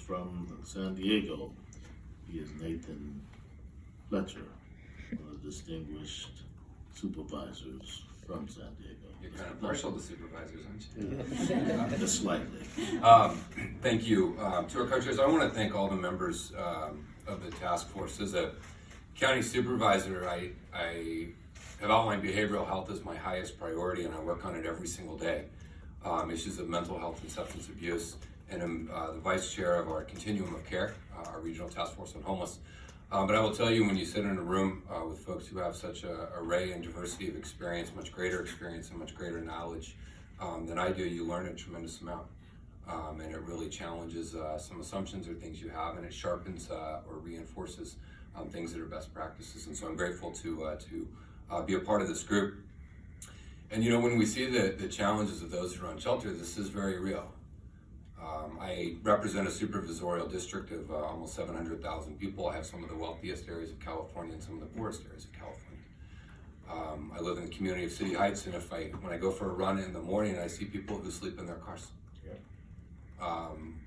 from San Diego. He is Nathan Fletcher, one of the distinguished supervisors from San Diego. You're kind of partial to supervisors, aren't you? Just slightly. Thank you. To our co-chairs, I want to thank all the members of the task force. As a county supervisor, I have outlined behavioral health as my highest priority, and I work on it every single day. Issues of mental health and substance abuse, and I'm the vice chair of our continuum of care, our regional task force on homeless. But I will tell you, when you sit in a room with folks who have such an array and diversity of experience, much greater experience and much greater knowledge than I do, you learn a tremendous amount. And it really challenges some assumptions or things you have, and it sharpens or reinforces things that are best practices. And so I'm grateful to be a part of this group. And you know, when we see the challenges of those who are on shelter, this is very real. I represent a supervisorial district of almost 700,000 people. I have some of the wealthiest areas of California and some of the poorest areas of California. I live in the community of City Heights, and when I go for a run in the morning, I see people who sleep in their cars. Yeah.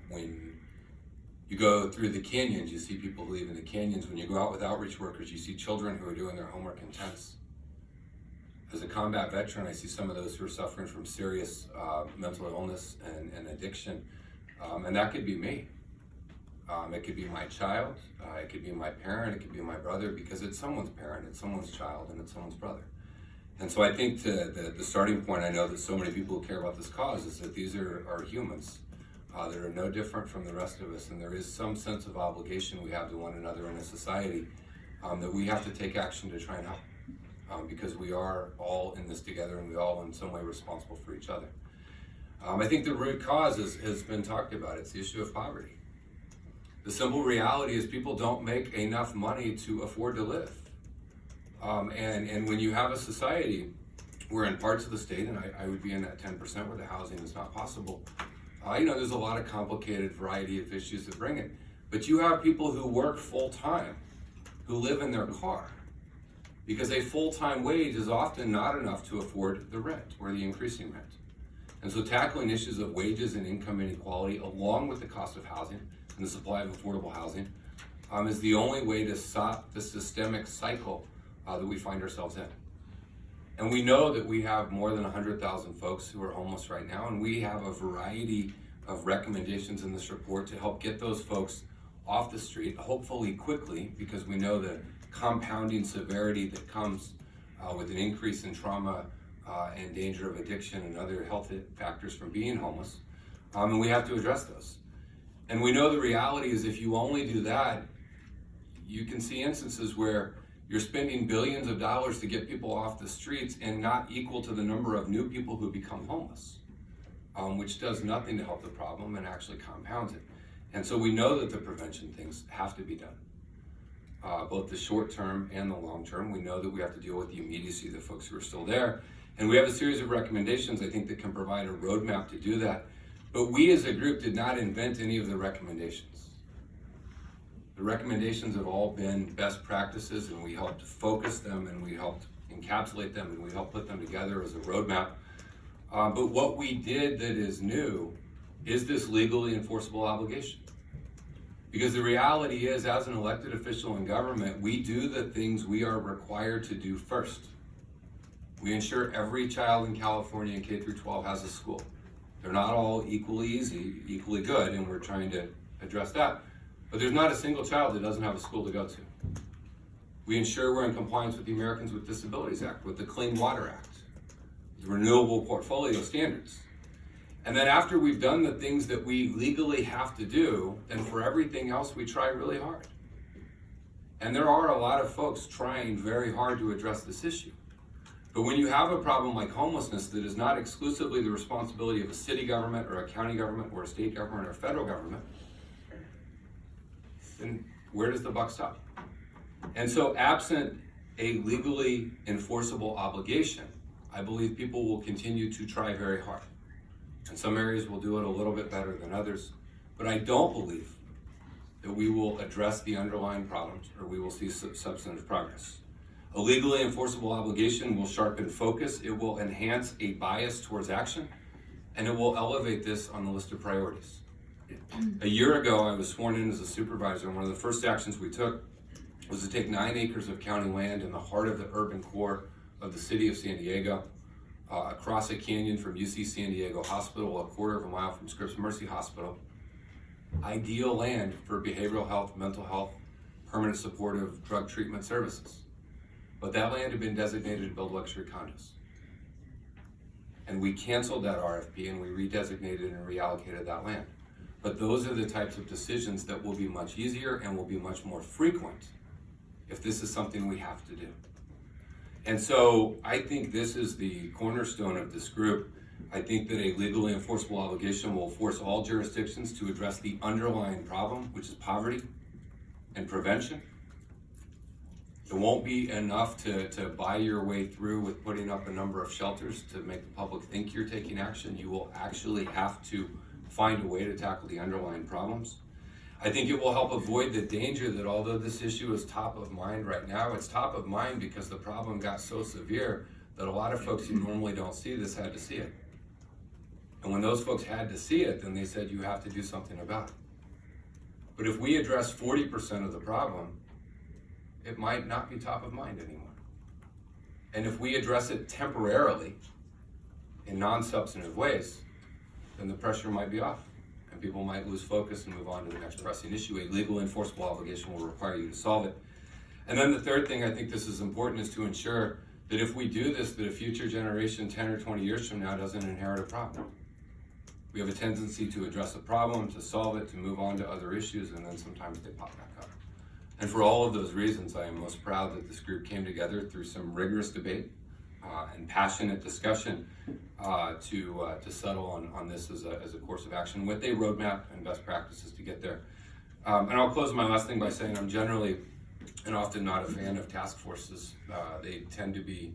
When you go through the canyons, you see people who live in the canyons. When you go out with outreach workers, you see children who are doing their homework in tents. As a combat veteran, I see some of those who are suffering from serious mental illness and addiction. And that could be me. It could be my child, it could be my parent, it could be my brother, because it's someone's parent, it's someone's child, and it's someone's brother. And so I think the starting point, I know that so many people who care about this cause, is that these are humans that are no different from the rest of us, and there is some sense of obligation we have to one another in a society that we have to take action to try and help, because we are all in this together, and we all in some way responsible for each other. I think the root cause has been talked about. It's the issue of poverty. The simple reality is people don't make enough money to afford to live. And when you have a society where in parts of the state, and I would be in that 10% where the housing is not possible, you know, there's a lot of complicated variety of issues that bring it. But you have people who work full-time, who live in their car, because a full-time wage is often not enough to afford the rent or the increasing rent. And so tackling issues of wages and income inequality, along with the cost of housing and the supply of affordable housing, is the only way to stop the systemic cycle that we find ourselves in. And we know that we have more than 100,000 folks who are homeless right now, and we have a variety of recommendations in this report to help get those folks off the street, hopefully quickly, because we know the compounding severity that comes with an increase in trauma and danger of addiction and other health factors from being homeless, and we have to address those. And we know the reality is if you only do that, you can see instances where you're spending billions of dollars to get people off the streets and not equal to the number of new people who become homeless, which does nothing to help the problem and actually compounds it. And so we know that the prevention things have to be done. Both the short term and the long term. We know that we have to deal with the immediacy of the folks who are still there. And we have a series of recommendations, I think, that can provide a roadmap to do that. But we as a group did not invent any of the recommendations. The recommendations have all been best practices, and we helped focus them, and we helped encapsulate them, and we helped put them together as a roadmap. But what we did that is new is this legally enforceable obligation. Because the reality is, as an elected official in government, we do the things we are required to do first. We ensure every child in California in K through 12 has a school. They're not all equally easy, equally good, and we're trying to address that. But there's not a single child that doesn't have a school to go to. We ensure we're in compliance with the Americans with Disabilities Act, with the Clean Water Act, the Renewable Portfolio Standards. And then after we've done the things that we legally have to do, then for everything else we try really hard. And there are a lot of folks trying very hard to address this issue. But when you have a problem like homelessness that is not exclusively the responsibility of a city government or a county government or a state government or a federal government, then where does the buck stop? And so absent a legally enforceable obligation, I believe people will continue to try very hard. In some areas we'll do it a little bit better than others, but I don't believe that we will address the underlying problems or we will see substantive progress. A legally enforceable obligation will sharpen focus, it will enhance a bias towards action, and it will elevate this on the list of priorities. A year ago, I was sworn in as a supervisor, and one of the first actions we took was to take 9 acres of county land in the heart of the urban core of the city of San Diego, across a canyon from UC San Diego Hospital, a quarter of a mile from Scripps Mercy Hospital. Ideal land for behavioral health, mental health, permanent supportive drug treatment services. But that land had been designated to build luxury condos. And we canceled that RFP and we redesignated and reallocated that land. But those are the types of decisions that will be much easier and will be much more frequent if this is something we have to do. And so I think this is the cornerstone of this group. I think that a legally enforceable obligation will force all jurisdictions to address the underlying problem, which is poverty and prevention. It won't be enough to buy your way through with putting up a number of shelters to make the public think you're taking action. You will actually have to find a way to tackle the underlying problems. I think it will help avoid the danger that although this issue is top of mind right now, it's top of mind because the problem got so severe that a lot of folks who normally don't see this had to see it. And when those folks had to see it, then they said you have to do something about it. But if we address 40% of the problem, it might not be top of mind anymore. And if we address it temporarily in non-substantive ways, then the pressure might be off and people might lose focus and move on to the next pressing issue. A legal enforceable obligation will require you to solve it. And then the third thing I think this is important is to ensure that if we do this, that a future generation 10 or 20 years from now doesn't inherit a problem. We have a tendency to address a problem, to solve it, to move on to other issues, and then sometimes they pop back up. And for all of those reasons, I am most proud that this group came together through some rigorous debate and passionate discussion to settle on this as a course of action with a roadmap and best practices to get there. And I'll close my last thing by saying I'm generally and often not a fan of task forces. They tend to be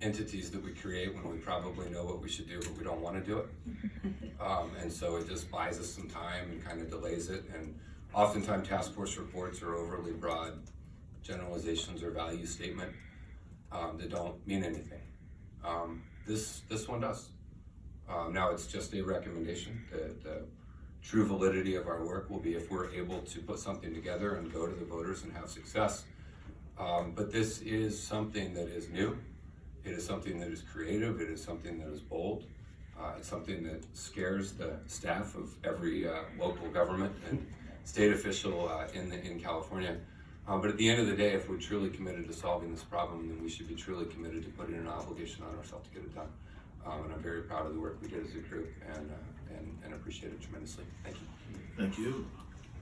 entities that we create when we probably know what we should do, but we don't want to do it. And so it just buys us some time and kind of delays it. And oftentimes task force reports are overly broad generalizations or value statement that don't mean anything. This one does. Now it's just a recommendation. The true validity of our work will be if we're able to put something together and go to the voters and have success. But this is something that is new. It is something that is creative. It is something that is bold. It's something that scares the staff of every local government and state official in California. But at the end of the day, if we're truly committed to solving this problem, then we should be truly committed to putting an obligation on ourselves to get it done. And I'm very proud of the work we did as a group and appreciate it tremendously. Thank you. Thank you.